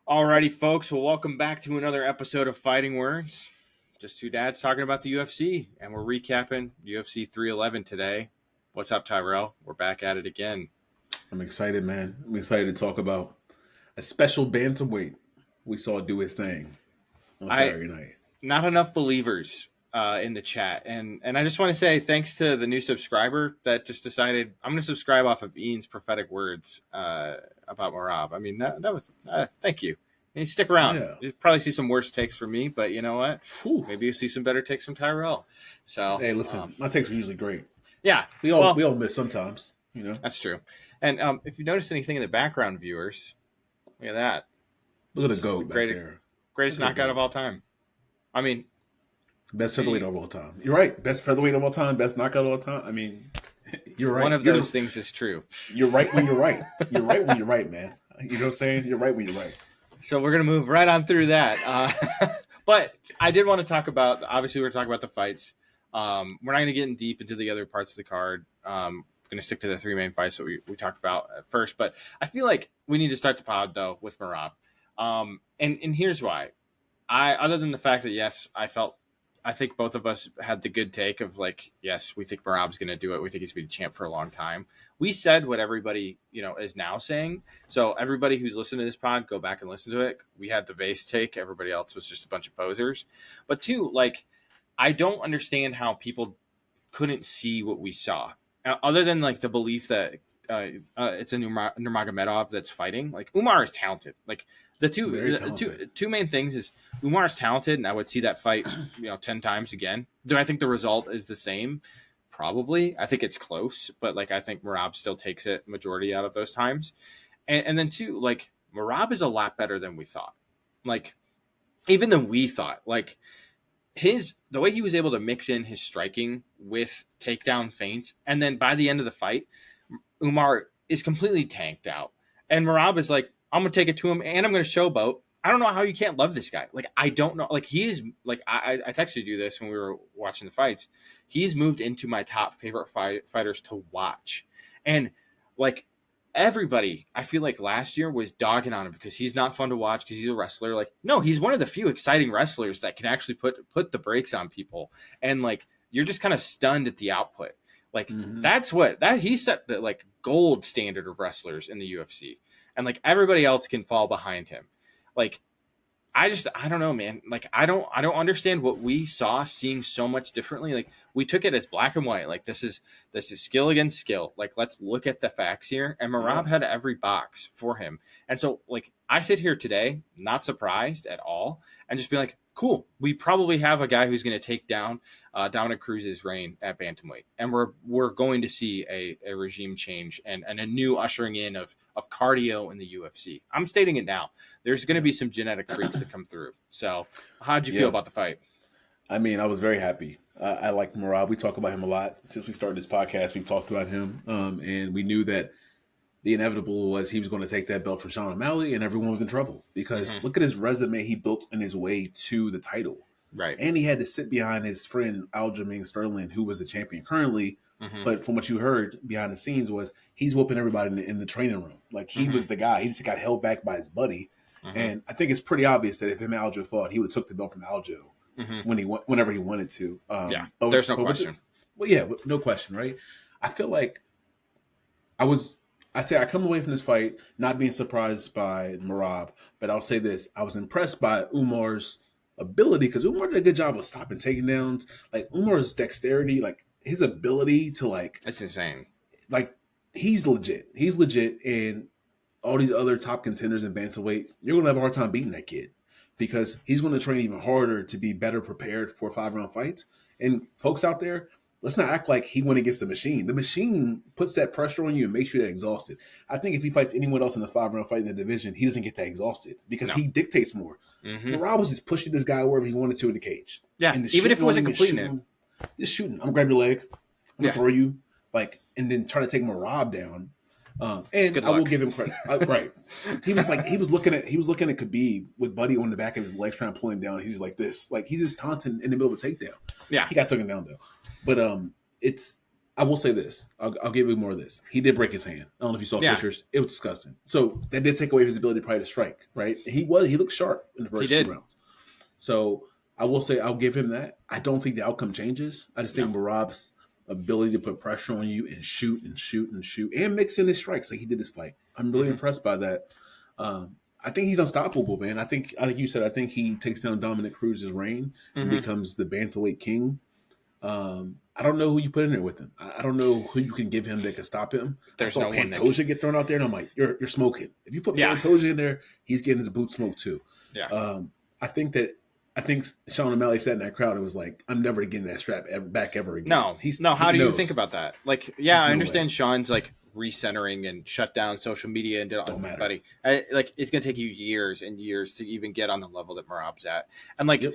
Alrighty, folks. Well, welcome back to another episode of Fighting Words. Just two dads talking about the UFC, and we're recapping UFC 311 today. What's up, Tyrell? We're back at it again. I'm excited, man. I'm excited to talk about a special bantamweight we saw do his thing on Saturday night. Not enough believers in the chat, and I just want to say thanks to the new subscriber that just decided I'm going to subscribe off of Ian's prophetic words about Marab. I mean, that was thank you. And stick around. Yeah. You'll probably see some worse takes from me, but you know what? Whew. Maybe you'll see some better takes from Tyrell. So, Hey, listen, my takes are usually great. Yeah, we all miss sometimes, you know. That's true. And if you notice anything in the background, viewers, look at that. Look at the GOAT back there. Greatest knockout of all time. I mean, best featherweight of all time. You're right. Best featherweight of all time. Best knockout of all time. I mean, you're right. One of those things is true. You're right when you're right. You're right when you're right, man. You know what I'm saying? You're right when you're right. So we're going to move right on through that. But I did want to talk about, obviously, we're talking about the fights. We're not going to get in deep into the other parts of the card. Going to stick to the three main fights that we talked about at first. But I feel like we need to start the pod, though, with Marab. And here's why. Other than the fact that, yes, I think both of us had the good take of like, yes, we think Marab's going to do it. We think he's been a champ for a long time. We said what everybody, is now saying. So everybody who's listening to this pod, go back and listen to it. We had the base take. Everybody else was just a bunch of posers. But two, like, I don't understand how people couldn't see what we saw. Other than like the belief that it's a Nurmagomedov that's fighting. Like Umar is talented. Like the two main things is Umar is talented, and I would see that fight 10 times again. Do I think the result is the same? Probably. I think it's close, but like I think Marab still takes it majority out of those times. And then two, like Marab is a lot better than we thought. Like even than we thought. Like the way he was able to mix in his striking with takedown feints, and then by the end of the fight, Umar is completely tanked out. And Marab is like, I'm going to take it to him and I'm going to showboat. I don't know how you can't love this guy. Like, I don't know. Like, he is, like, I texted you this when we were watching the fights. He's moved into my top favorite fighters to watch. And, like, everybody, I feel like last year was dogging on him because he's not fun to watch because he's a wrestler. Like, no, he's one of the few exciting wrestlers that can actually put the brakes on people. And, like, you're just kind of stunned at the output. Like that's what he set the like gold standard of wrestlers in the UFC, and like everybody else can fall behind him. Like I don't know, man. Like I don't understand what we saw seeing so much differently. Like we took it as black and white. Like this is skill against skill. Like let's look at the facts here. And Marab had every box for him. And so like I sit here today, not surprised at all, and just be like, cool. We probably have a guy who's going to take down Dominic Cruz's reign at bantamweight, and we're going to see a regime change and a new ushering in of cardio in the UFC. I'm stating it now. There's going to be some genetic freaks that come through. So, how'd you feel about the fight? I mean, I was very happy. I like Marab. We talk about him a lot since we started this podcast. We've talked about him, and we knew that the inevitable was he was going to take that belt from Sean O'Malley, and everyone was in trouble because look at his resume he built in his way to the title. Right. And he had to sit behind his friend Aljamain Sterling, who was the champion currently. But from what you heard behind the scenes was he's whooping everybody in the training room. Like he was the guy. He just got held back by his buddy. And I think it's pretty obvious that if him and Aljo fought, he would have took the belt from Aljo whenever he wanted to. But there's no question. No question, right? I feel like I come away from this fight not being surprised by Marab, but I'll say this. I was impressed by Umar's ability because Umar did a good job of stopping takedowns. Like Umar's dexterity, like his ability to like... That's insane. Like he's legit. He's legit, and all these other top contenders in bantamweight, you're going to have a hard time beating that kid because he's going to train even harder to be better prepared for 5-round fights. And folks out there, let's not act like he went against the machine. The machine puts that pressure on you and makes you that exhausted. I think if he fights anyone else in the 5-round fight in the division, he doesn't get that exhausted because he dictates more. Rob was just pushing this guy wherever he wanted to in the cage. Yeah, and even if it wasn't completing it. Just shooting. I'm going to grab your leg. I'm going to throw you. And then try to take Marab down. And I will give him credit. Right. He was looking at Khabib with Buddy on the back of his legs trying to pull him down. He's like this. Like he's just taunting in the middle of a takedown. Yeah. He got taken down though. But it's I will say this. I'll give you more of this. He did break his hand. I don't know if you saw Yeah, pictures. It was disgusting. So that did take away his ability probably to strike, right? He looked sharp in the he first two did. rounds. So I will say I'll give him that. I don't think the outcome changes. I just No. think Marab's ability to put pressure on you and shoot and shoot and shoot and mix in his strikes like he did his fight. I'm really Mm-hmm. impressed by that. I think he's unstoppable, man. I think, like you said, I think he takes down Dominic Cruz's reign and Mm-hmm. becomes the bantamweight king. I don't know who you put in there with him. I don't know who you can give him that can stop him. I There's saw no one that. Pantoja get thrown out there, and I'm like, you're smoking. If you put Yeah, Pantoja in there, he's getting his boot smoked too. yeah. I think that Sean O'Malley sat in that crowd and was like, I'm never getting that strap back ever again. No, no. How do you think about that? Like, yeah, There's I no understand way. Sean's like recentering and shut down social media and did all, Don't matter. buddy. Like, it's gonna take you years and years to even get on the level that Marab's at. And like, Yep.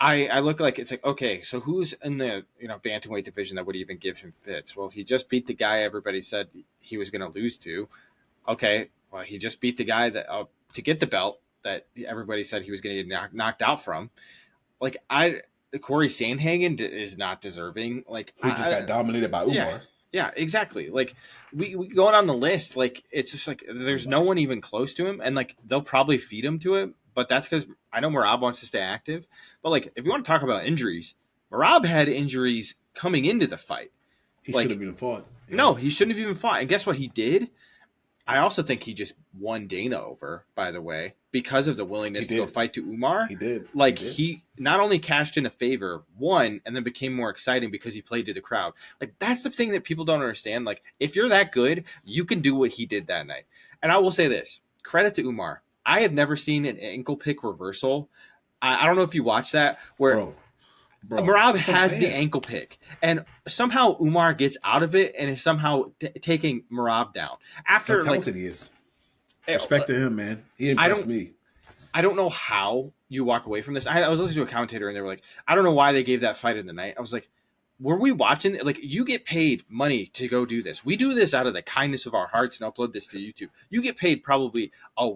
I look like it's like, okay, so who's in the bantamweight division that would even give him fits? Well, he just beat the guy everybody said he was going to lose to. Okay, well, he just beat the guy that to get the belt that everybody said he was going to get knocked out from. Like Corey Sandhagen is not deserving. Like Who just got dominated by yeah, Umar. yeah, exactly. Like we going on the list, like it's just like there's no one even close to him, and like they'll probably feed him to it. But that's because I know Marab wants to stay active. But like if you want to talk about injuries, Marab had injuries coming into the fight. He Like should have even fought. Yeah. no, he shouldn't have even fought. And guess what he did? I also think he just won Dana over, by the way, because of the willingness to go fight to Umar. He did. Like he not only cashed in a favor, won, and then became more exciting because he played to the crowd. Like that's the thing that people don't understand. Like if you're that good, you can do what he did that night. And I will say this: credit to Umar. I have never seen an ankle pick reversal. I don't know if you watched that where Marab has the ankle pick, and somehow Umar gets out of it and is somehow taking Marab down. After how talented he is. Respect to him, man. He impressed me. I don't know how you walk away from this. I was listening to a commentator, and they were like, I don't know why they gave that fight in the night. I was like, were we watching? Like, you get paid money to go do this. We do this out of the kindness of our hearts and upload this to YouTube. You get paid probably a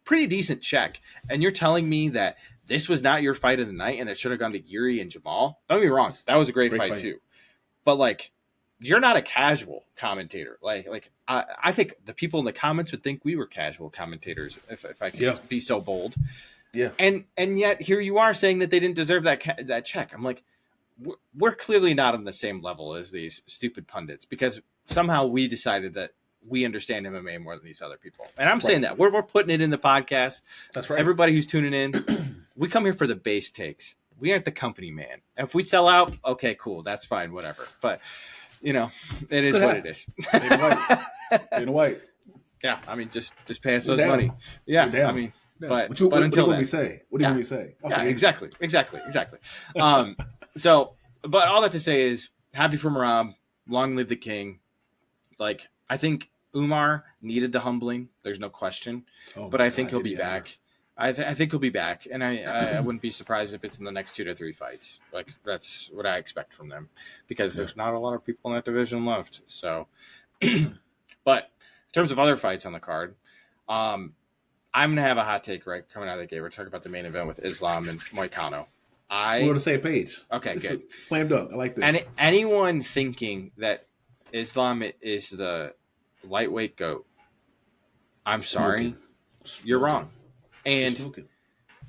pretty decent check, and you're telling me that this was not your fight of the night and it should have gone to Yuri and Jamal? Don't get me wrong. That was a great fight too. But, like, you're not a casual commentator. I think the people in the comments would think we were casual commentators if I could be so bold. Yeah. And yet here you are saying that they didn't deserve that check. I'm like, we're clearly not on the same level as these stupid pundits because somehow we decided that we understand MMA more than these other people. And I'm saying that we're putting it in the podcast. That's right. Everybody who's tuning in, we come here for the base takes. We aren't the company, man. If we sell out, okay, cool. That's fine. Whatever. But, it is what it is. In white. Yeah. I mean, just pay us those money. Yeah. I mean, but until what do you want then, me to say? What do you want me to say? Yeah, exactly. So, but all that to say is happy for Marab. Long live the king. Like, I think Umar needed the humbling. There's no question. But I think he'll be back. I think he'll be back, and I wouldn't be surprised if it's in the next 2 to 3 fights. Like that's what I expect from them, because there's not a lot of people in that division left. So, but in terms of other fights on the card, I'm gonna have a hot take right coming out of the gate. We're talking about the main event with Islam and Moicano. We're on the same page. Okay, good. Slam dunk. I like this. And anyone thinking that Islam is the lightweight GOAT, I'm sorry, you're wrong. And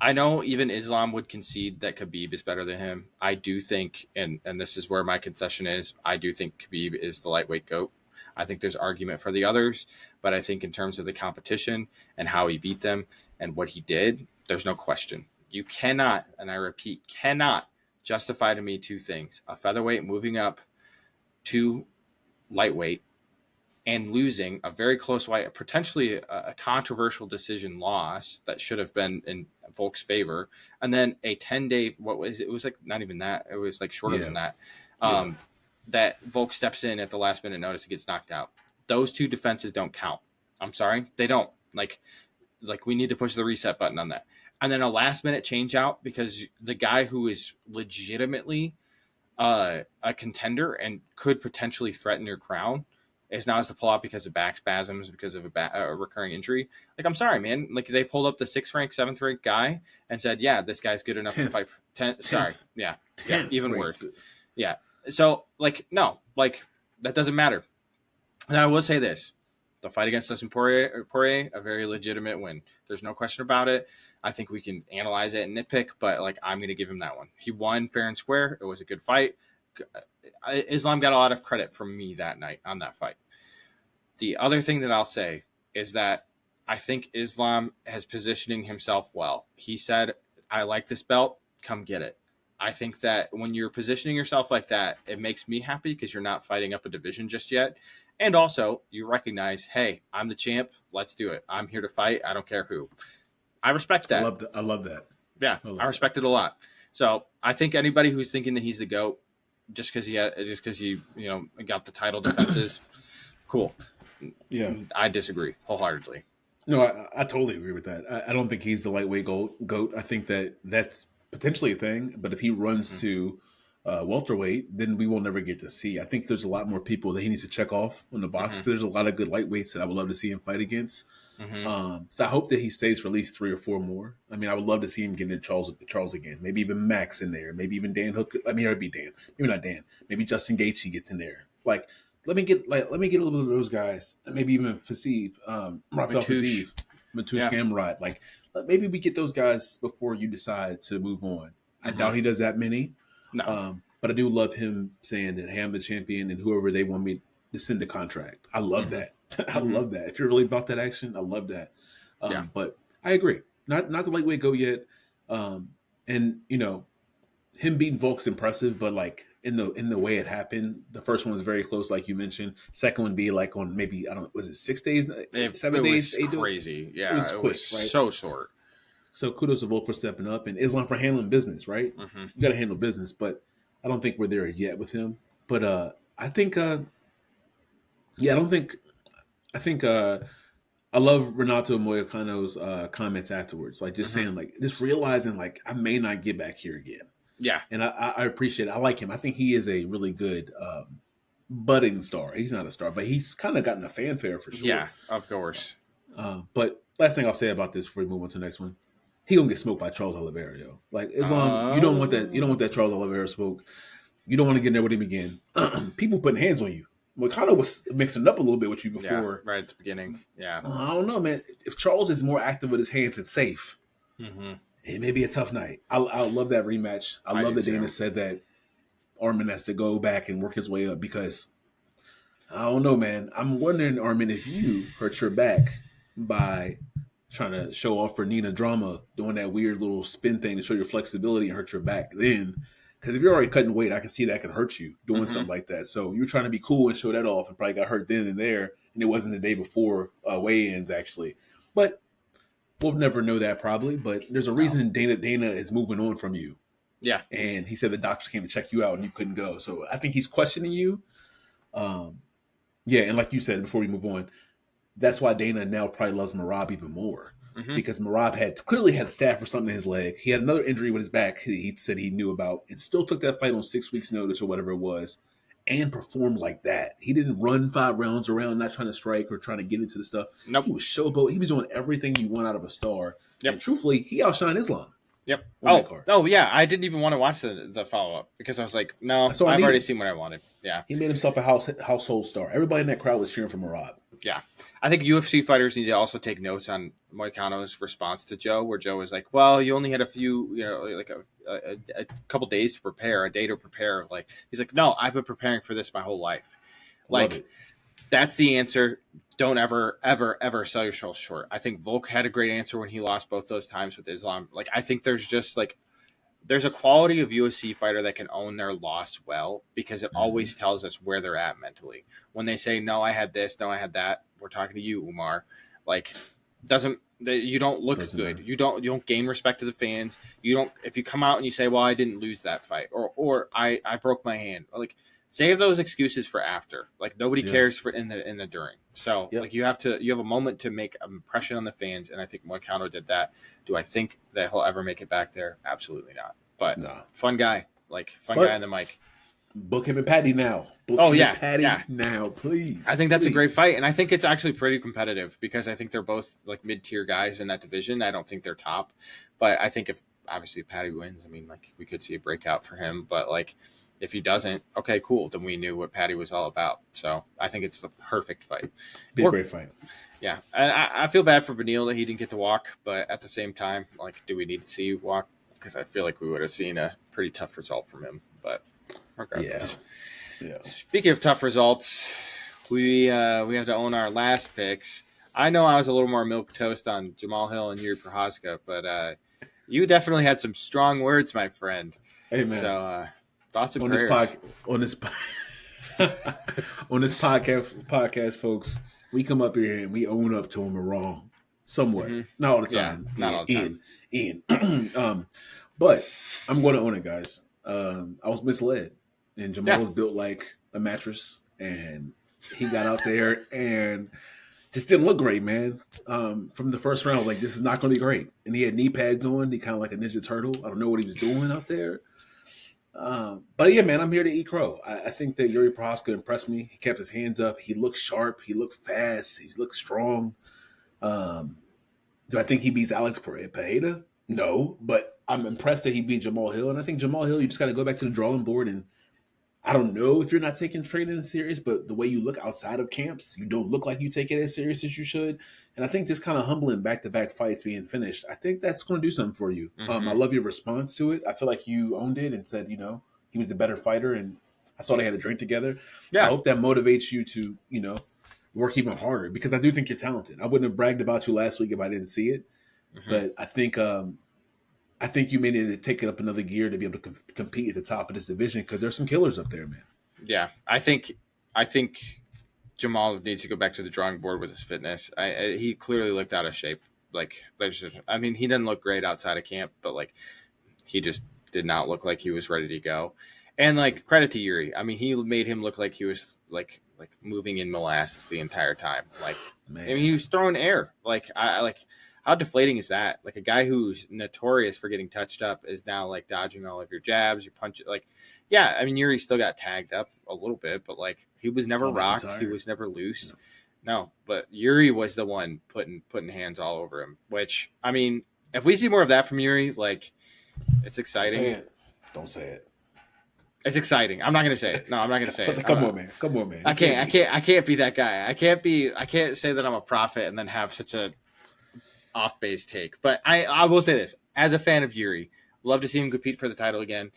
I know even Islam would concede that Khabib is better than him. I do think, and this is where my concession is, I do think Khabib is the lightweight GOAT. I think there's argument for the others, but I think in terms of the competition and how he beat them and what he did, there's no question. You cannot, and I repeat, cannot justify to me 2 things. A featherweight moving up to lightweight and losing a very close fight, potentially a controversial decision loss that should have been in Volk's favor, and then a 10-day, what was it? It was like not even that. It was like shorter than that. That Volk steps in at the last minute notice and gets knocked out. Those 2 defenses don't count. I'm sorry, they don't. Like we need to push the reset button on that. And then a last minute change out because the guy who is legitimately a contender and could potentially threaten your crown is now has to pull out because of back spasms, because of a recurring injury. Like, I'm sorry, man. Like, they pulled up the 6th ranked, 7th ranked guy and said, yeah, this guy's good enough to fight. 10th. Sorry. Yeah. 10th even ranked. worse. Yeah. So like no, like that doesn't matter. And I will say this: the fight against Dustin Poirier, a very legitimate win. There's no question about it. I think we can analyze it and nitpick, but like I'm going to give him that one. He won fair and square. It was a good fight. Islam got a lot of credit from me that night on that fight. The other thing that I'll say is that I think Islam has positioning himself well. He said, "I like this belt. Come get it." I think that when you're positioning yourself like that, it makes me happy because you're not fighting up a division just yet. And also, you recognize, hey, I'm the champ. Let's do it. I'm here to fight. I don't care who. I respect I that. love that. I love that. Yeah, I I love that. respect it a lot. So I think anybody who's thinking that he's the goat just because he got the title defenses, cool. Yeah. I disagree wholeheartedly. No, I totally agree with that. I don't think he's the lightweight goat. I think that that's potentially a thing, but if he runs Mm-hmm. to welterweight, then we will never get to see. I think there's a lot more people that he needs to check off on the box. Mm-hmm. Because there's a lot of good lightweights that I would love to see him fight against. Mm-hmm. So I hope that he stays for at least 3 or 4 more. I mean, I would love to see him get in Charles again. Maybe even Max in there. Maybe even Dan Hook. I mean, it'd be Dan. Maybe not Dan. Maybe Justin Gaethje gets in there. Let me get a little bit of those guys. Maybe even Faseev, Rafael Matouche. Faseev, Matush Yeah. Gamrot. Maybe we get those guys before you decide to move on. I Mm-hmm. doubt he does that many. No. But I do love him saying that, hey, I'm the champion and whoever they want me to send a contract. I love Mm-hmm. that. I Mm-hmm. love that. If you're really about that action, I love that. Yeah. But I agree. Not the lightweight go yet. And him beating Volk's impressive, but like in the way it happened, the first one was very close, like you mentioned. Second one be like on maybe I don't was it 6 days, It 7 days, was 8 days? crazy. It Yeah. was It was quick, right? so short. So kudos to Volk for stepping up and Islam for handling business, right? Mm-hmm. You got to handle business, but I don't think we're there yet with him. But I think, yeah, I don't think. I think I love Renato Moicano's comments afterwards, like just Mm-hmm. saying, like just realizing, like I may not get back here again, Yeah. and I appreciate it. I like him. I think he is a really good budding star. He's not a star, but he's kind of gotten a fanfare for sure. Yeah. Of course. But last thing I'll say about this before we move on to the nenext one, he gonna get smoked by Charles Oliveira, yo. Like Islam, you don't want that. You don't want Um. that Charles Oliveira smoke. You don't want to get in there with him again. People putting hands on you. Wakanda was mixing it up a little bit with you Yeah. before. Right at the beginning. Yeah. I don't know, man. If Charles is more active with his hands and safe, Mm-hmm. it may be a tough night. I love that rematch. I I love do that Dana too. said that Armin has to go back and work his way up because I don't know, man. I'm wondering, Armin, if you hurt your back by trying to show off for Nina Drama, doing that weird little spin thing to show your flexibility and hurt your back, then because if you're already cutting weight, I can see that can hurt you doing Mm-hmm. something like that. So you're trying to be cool and show that off, and probably got hurt then and there, and it wasn't the day before weigh-ins actually. But we'll never know that probably. But there's a No. reason Dana is moving on from you, Yeah. and he said the doctors came to check you out and you couldn't go. So I think he's questioning you. Um, yeah, and like you said before we move on, that's why Dana now probably loves Marab even more Mm-hmm. because Marab had clearly had a staph or something in his leg. He had another injury with his back. He said he knew about and still took that fight on 6 weeks' notice or whatever it was, and performed like that. He didn't run 5 rounds around, not trying to strike or trying to get into the stuff. Nope. He was showboat. He was doing everything you want out of a star. And Yep. truthfully, he outshined Islam Yep. on that card. Oh yeah. I didn't even want to watch the follow up because I was like, no, That's all I I've already needed. seen what I wanted. Yeah. He made himself a household star. Everybody in that crowd was cheering for Marab. Yeah. I think UFC fighters need to also take notes on Moicano's response to Joe, where Joe was like, well, you only had a few, like a couple days to prepare, a day to prepare. Like, he's like, no, I've been preparing for this my whole life. Love Like, it. that's the answer. Don't ever, ever, ever sell yourself short. I think Volk had a great answer when he lost both those times with Islam. Like, I think there's just like, there's a quality of UFC fighter that can own their loss well because it Mm-hmm. always tells us where they're at mentally. When they say, no, I had this, no, I had that, we're talking to you, Umar. Like, doesn't you don't look Doesn't good. matter. You don't gain respect to the fans. You don't if you come out and you say, well, I didn't lose that fight or I broke my hand. Like, save those excuses for after. Like, nobody Yeah. cares for in the during. So Yep. like you have a moment to make an impression on the fans, and I think Moicano did that. Do I think that he'll ever make it back there? Absolutely not. But Nah. fun guy, like fun guy on But the mic. book him and Patty now. Book Oh him and yeah, Patty yeah. now, please. I think that's a great Please. fight, and I think it's actually pretty competitive because I think they're both like mid-tier guys in that division. I don't think they're top, but I think if obviously Patty wins, I mean, like we could see a breakout for him. But like If he doesn't, okay, cool. Then we knew what Patty was all about. So I think it's the perfect fight. Be a great fight. Yeah, and I feel bad for Beneil that he didn't get to walk, but at the same time, like, do we need to see you walk? Because I feel like we would have seen a pretty tough result from him. But regardless, Yeah. Speaking of tough results, we have to own our last picks. I know I was a little more milk toast on Jamal Hill and Yuri Prohaska, but you definitely had some strong words, my friend. Hey man, So thoughts and on prayers. on this on this podcast, folks, we come up here and we own up to them we're wrong, somewhat, not all the time. Yeah, not all the time. Ian. But I'm going to own it, guys. I was misled, and Jamal was built like a mattress, and he got out there and just didn't look great, man. From the first round, I was like, this is not going to be great. And he had knee pads on. He kind of like a Ninja Turtle. I don't know what he was doing out there. But yeah, man, I'm here to eat crow. I think that Yuri Prohaska impressed me. He kept his hands up. He looked sharp. He looked fast. He looked strong. Do I think he beats Alex Pereira? No, but I'm impressed that he beat Jamal Hill. And I think Jamal Hill, you just got to go back to the drawing board. And I don't know if you're not taking training serious, but the way you look outside of camps, you don't look like you take it as serious as you should. And I think this kind of humbling back-to-back fights being finished, I think that's going to do something for you. I love your response to it. I feel like you owned it and said, he was the better fighter, and I saw they had a drink together. Yeah. I hope that motivates you to, work even harder, because I do think you're talented. I wouldn't have bragged about you last week if I didn't see it, but I think you may need to take it up another gear to be able to compete at the top of this division, because there's some killers up there, man. Yeah, I think Jamal needs to go back to the drawing board with his fitness. He clearly looked out of shape. Like, he didn't look great outside of camp, but like, he just did not look like he was ready to go. And like, credit to Yuri. I mean, he made him look like he was like moving in molasses the entire time. Like, man. I mean, he was throwing air. Like, how deflating is that? Like, a guy who's notorious for getting touched up is now like dodging all of your jabs, your punches. Like, yeah, I mean, Yuri still got tagged up a little bit, but like, he was never rocked. He was never loose. No, but Yuri was the one putting hands all over him. Which, I mean, if we see more of that from Yuri, like, it's exciting. Don't say it. It's exciting. I'm not gonna say it. No, I'm not gonna say it. Come on, man. I can't be that guy. I can't say that I'm a prophet and then have such a off base take. But I will say this, as a fan of Yuri, love to see him compete for the title again.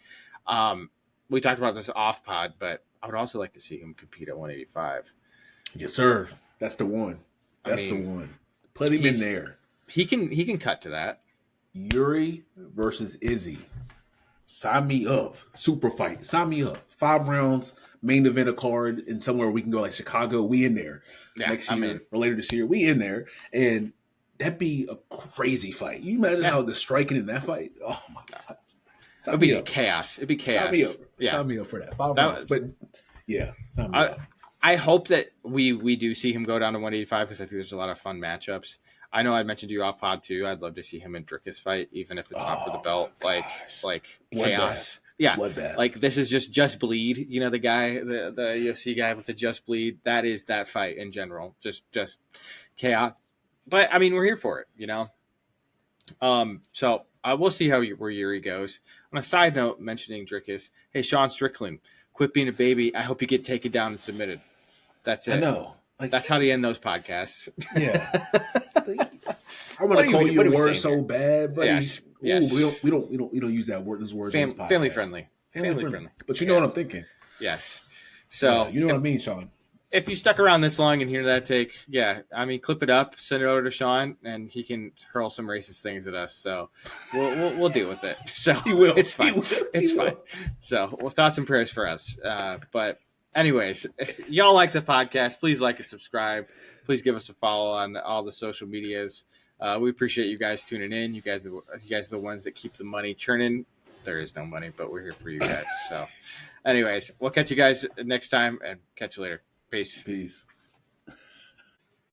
We talked about this off pod, but I would also like to see him compete at 185. Yes, sir. That's the one. The one. Put him in there. He can cut to that. Yuri versus Izzy. Sign me up. Super fight. Sign me up. 5 rounds, main event a card, and somewhere we can go like Chicago. We in there. Yeah, next year or later this year. We in there. And that'd be a crazy fight. You imagine how the striking in that fight? Oh my God. It'd be chaos. It'd be chaos. Sign me up. Yeah. Sign me up for that. 5 rounds. But yeah, sign me up. I hope that we do see him go down to 185, because I think there's a lot of fun matchups. I know I mentioned you off pod too. I'd love to see him and Drickus fight, even if it's not for the belt. Like chaos. Yeah. Bloodbath. Like, this is just bleed. You know, the guy, the UFC guy with the just bleed. That is that fight in general. Just chaos. But I mean, we're here for it, So we'll see where Yuri goes. On a side note, mentioning Drickus, hey, Sean Strickland, quit being a baby. I hope you get taken down and submitted. That's it. I know. Like, that's how to end those podcasts. Yeah. I want to call you a word so bad, but yes. We don't use that word. Those words. Family friendly. But you know what I'm thinking. Yes. So you know what I mean, Sean. If you stuck around this long and hear that take, clip it up, send it over to Sean, and he can hurl some racist things at us. So we'll deal with it. So he will. It's fine. It's fine. So thoughts and prayers for us. But anyways, if y'all like the podcast, please like and subscribe. Please give us a follow on all the social medias. We appreciate you guys tuning in. You guys are the ones that keep the money churning. There is no money, but we're here for you guys. So anyways, we'll catch you guys next time, and catch you later. Peace.